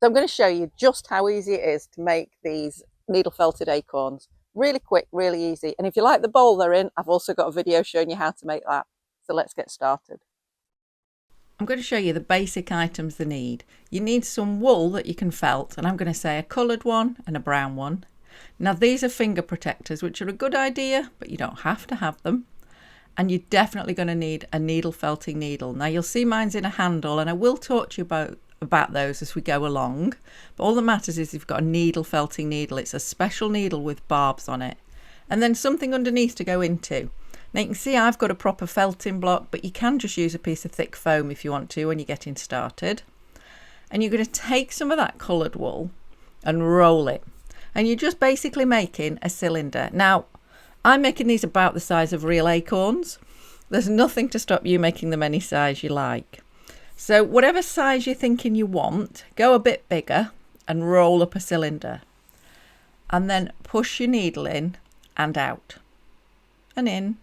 So I'm going to show you just how easy it is to make these needle felted acorns. Really quick, really easy. And if you like the bowl they're in, I've also got a video showing you how to make that. So let's get started. I'm going to show you the basic items they need. You need some wool that you can felt, and I'm going to say a coloured one and a brown one. Now these are finger protectors, which are a good idea, but you don't have to have them. And you're definitely going to need a needle felting needle. Now you'll see mine's in a handle, and I will talk to you about those as we go along. But all that matters is you've got a needle felting needle. It's a special needle with barbs on it. And then something underneath to go into. Now you can see I've got a proper felting block, but you can just use a piece of thick foam if you want to when you're getting started. And you're going to take some of that coloured wool and roll it. And you're just basically making a cylinder. Now, I'm making these about the size of real acorns. There's nothing to stop you making them any size you like. So whatever size you're thinking you want, go a bit bigger and roll up a cylinder. And then push your needle in and out. And in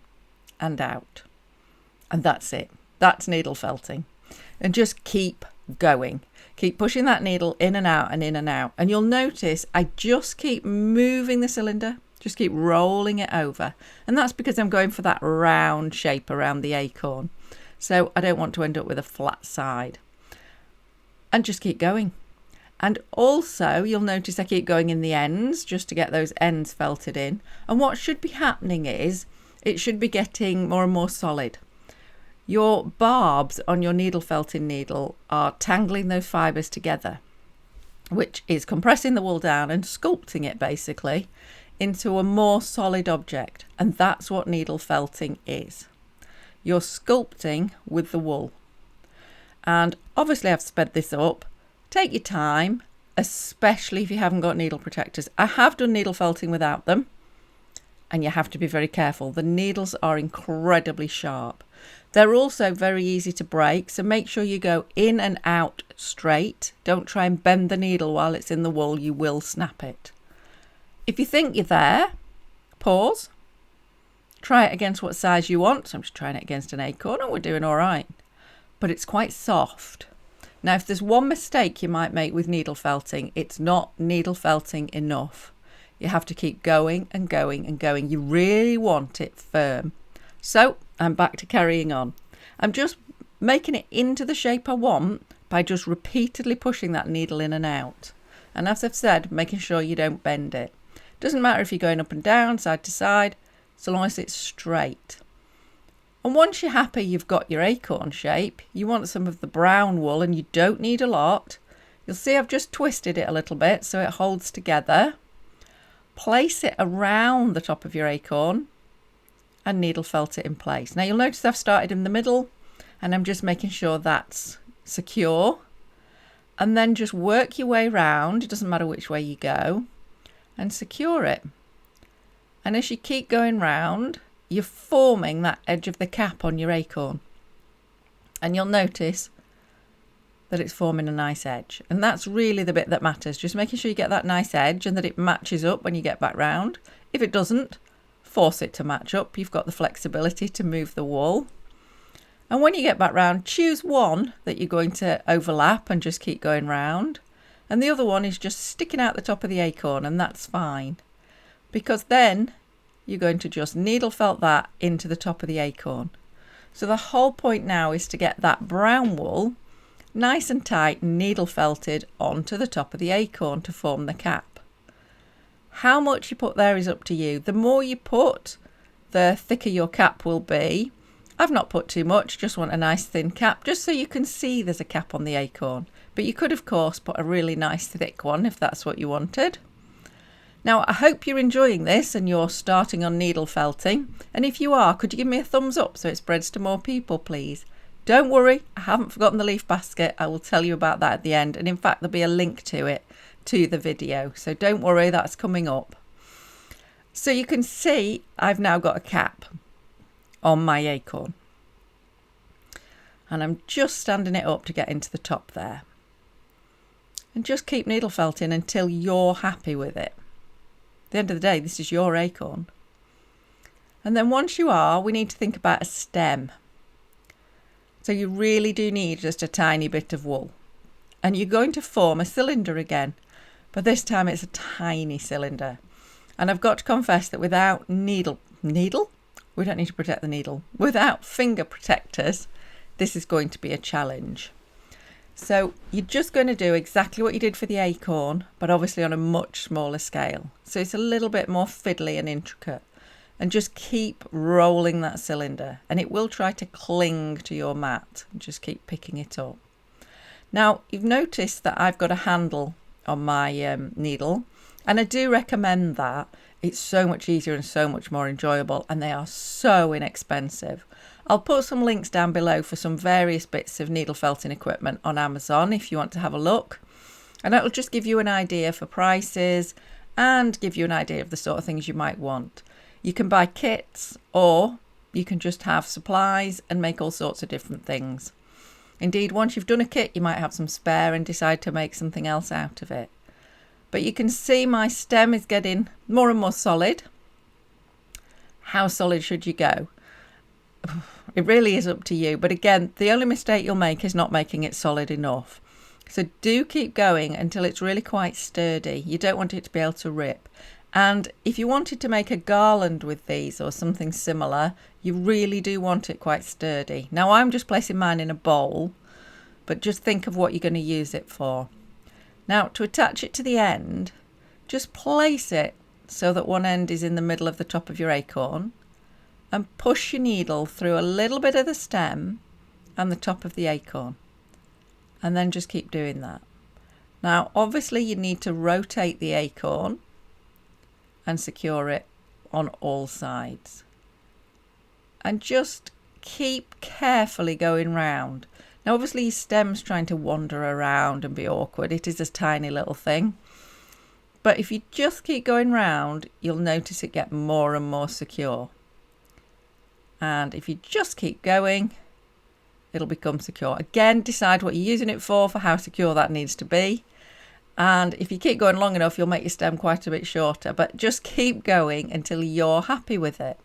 and out. And that's it. That's needle felting. And just keep going. Keep pushing that needle in and out and in and out. And you'll notice I just keep moving the cylinder. Just keep rolling it over. And that's because I'm going for that round shape around the acorn. So I don't want to end up with a flat side. And just keep going. And also you'll notice I keep going in the ends just to get those ends felted in. And what should be happening is it should be getting more and more solid. Your barbs on your needle felting needle are tangling those fibres together, which is compressing the wool down and sculpting it basically into a more solid object. And that's what needle felting is. You're sculpting with the wool. And obviously I've sped this up. Take your time, especially if you haven't got needle protectors. I have done needle felting without them. And you have to be very careful. The needles are incredibly sharp. They're also very easy to break, so make sure you go in and out straight. Don't try and bend the needle while it's in the wool, you will snap it. If you think you're there, pause. Try it against what size you want. So I'm just trying it against an acorn and we're doing all right. But it's quite soft. Now, if there's one mistake you might make with needle felting, it's not needle felting enough. You have to keep going and going and going. You really want it firm. So I'm back to carrying on. I'm just making it into the shape I want by just repeatedly pushing that needle in and out. And as I've said, making sure you don't bend it. Doesn't matter if you're going up and down, side to side, so long as it's straight. And once you're happy you've got your acorn shape, you want some of the brown wool, and you don't need a lot. You'll see I've just twisted it a little bit so it holds together. Place it around the top of your acorn and needle felt it in place. Now you'll notice I've started in the middle and I'm just making sure that's secure. And then just work your way round, it doesn't matter which way you go, and secure it. And as you keep going round, you're forming that edge of the cap on your acorn. And you'll notice that it's forming a nice edge. And that's really the bit that matters. Just making sure you get that nice edge and that it matches up when you get back round. If it doesn't, force it to match up. You've got the flexibility to move the wool. And when you get back round, choose one that you're going to overlap and just keep going round. And the other one is just sticking out the top of the acorn, and that's fine. Because then you're going to just needle felt that into the top of the acorn. So the whole point now is to get that brown wool nice and tight, needle felted onto the top of the acorn to form the cap. How much you put there is up to you. The more you put, the thicker your cap will be. I've not put too much, just want a nice thin cap, just so you can see there's a cap on the acorn. But you could, of course, put a really nice thick one if that's what you wanted. Now, I hope you're enjoying this and you're starting on needle felting. And if you are, could you give me a thumbs up so it spreads to more people, please? Don't worry, I haven't forgotten the leaf basket. I will tell you about that at the end. And in fact, there'll be a link to it, to the video. So don't worry, that's coming up. So you can see I've now got a cap on my acorn. And I'm just standing it up to get into the top there. And just keep needle felting until you're happy with it. At the end of the day, this is your acorn. And then once you are, we need to think about a stem. So you really do need just a tiny bit of wool. and you're going to form a cylinder again, but this time it's a tiny cylinder. And I've got to confess that without needle, we don't need to protect the needle, without finger protectors, this is going to be a challenge. So you're just going to do exactly what you did for the acorn, but obviously on a much smaller scale. So it's a little bit more fiddly and intricate. And just keep rolling that cylinder, and it will try to cling to your mat. Just keep picking it up. Now, you've noticed that I've got a handle on my needle, and I do recommend that. It's so much easier and so much more enjoyable, and they are so inexpensive. I'll put some links down below for some various bits of needle felting equipment on Amazon if you want to have a look. And it'll just give you an idea for prices and give you an idea of the sort of things you might want. You can buy kits, or you can just have supplies and make all sorts of different things. Indeed, once you've done a kit, you might have some spare and decide to make something else out of it. But you can see my stem is getting more and more solid. How solid should you go? It really is up to you. But again, the only mistake you'll make is not making it solid enough. So do keep going until it's really quite sturdy. You don't want it to be able to rip. And if you wanted to make a garland with these or something similar, you really do want it quite sturdy. Now I'm just placing mine in a bowl, but just think of what you're going to use it for. Now to attach it to the end, just place it so that one end is in the middle of the top of your acorn, and push your needle through a little bit of the stem and the top of the acorn. And then just keep doing that. Now obviously you need to rotate the acorn and secure it on all sides. And just keep carefully going round. Now obviously your stem's trying to wander around and be awkward. It is a tiny little thing. But if you just keep going round, you'll notice it get more and more secure. And if you just keep going, it'll become secure. Again, decide what you're using it for how secure that needs to be. And if you keep going long enough, you'll make your stem quite a bit shorter, but just keep going until you're happy with it.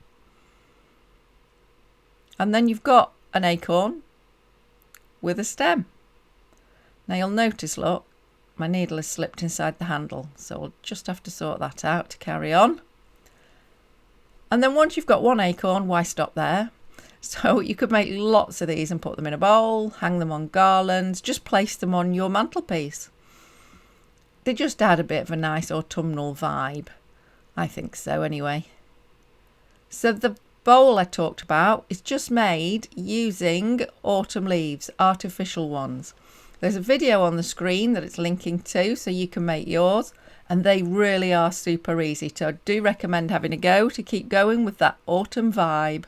And then you've got an acorn with a stem. Now you'll notice, look, my needle has slipped inside the handle, so we'll just have to sort that out to carry on. And then once you've got one acorn, why stop there? So you could make lots of these and put them in a bowl, hang them on garlands, just place them on your mantelpiece. They just add a bit of a nice autumnal vibe. I think so anyway. So the bowl I talked about is just made using autumn leaves, artificial ones. There's a video on the screen that it's linking to so you can make yours, and they really are super easy. So I do recommend having a go to keep going with that autumn vibe.